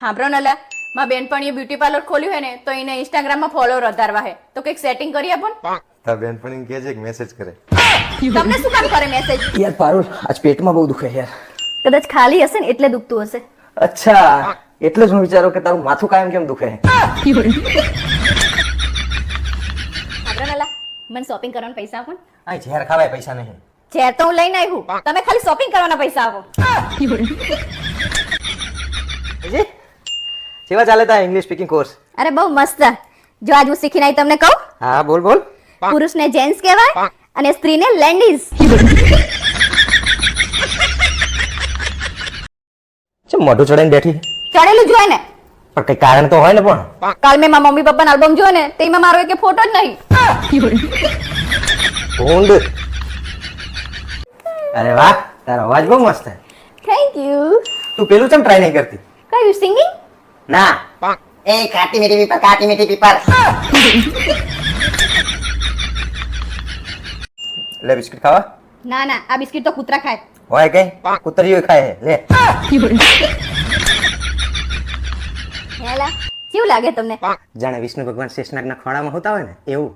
હાંભળો ને લા, મારા બેનપણીએ બ્યુટી પાર્લર ખોલ્યું હે ને તો એને ઇન્સ્ટાગ્રામમાં ફોલોવર વધારવા હે, તો કંઈક સેટિંગ કરી આપો ને. તાર બેનપણીને કહેજે કે મેસેજ કરે. તમને શું કામ કરે મેસેજ? યાર પારુલ આજ પેટમાં બહુ દુખે યાર. કદાચ ખાલી હશે ને એટલે દુખતું હશે. અચ્છા એટલે જ હું વિચારું કે તારું માથું કાયમ કેમ દુખે. હાંભળો ને લા, મને શોપિંગ કરવાના પૈસા આપો ને. આ ઝેર ખાવાય પૈસા નહીં. ઝેર તો હું લઈને આવ્યું, તમે ખાલી શોપિંગ કરવાના પૈસા આપો. જી કેવા ચાલે તા ઇંગ્લિશ સ્પીકિંગ કોર્સ? અરે બહુ મસ્ત. જો આજ હું શીખીને આવી તમને કહું, હા બોલ બોલ. પુરુષને જેન્ટ્સ કહેવાય અને સ્ત્રીને લેડીઝ. ચમ મોઢું ચડાઈને બેઠી? ચડેલું જોઈએ ને. પણ કઈ કારણ તો હોય ને પણ. કાલ મેં મારા મમ્મી પપ્પાનો આલ્બમ જોયો ને તેમાં મારો એક ફોટો જ નહીં. ઊંડ. અરે વાહ તારો અવાજ બહુ મસ્ત છે. Thank you. તું પેલું ચમ ટ્રાય નહીં કરતી? કયું સિંગિંગ? ના એ કાટી મીઠી પીપર કાટી મીઠી પીપર. લે બિસ્કિટ ખાવા? ના ના, આ બિસ્કિટ તો કૂતરા ખાય. હોય કઈ કુતરીઓ ખાય લે. હેલા કેવું લાગે તમને? જાણે વિષ્ણુ ભગવાન શેષનાગના ખોળામાં હોતા હોય ને એવું.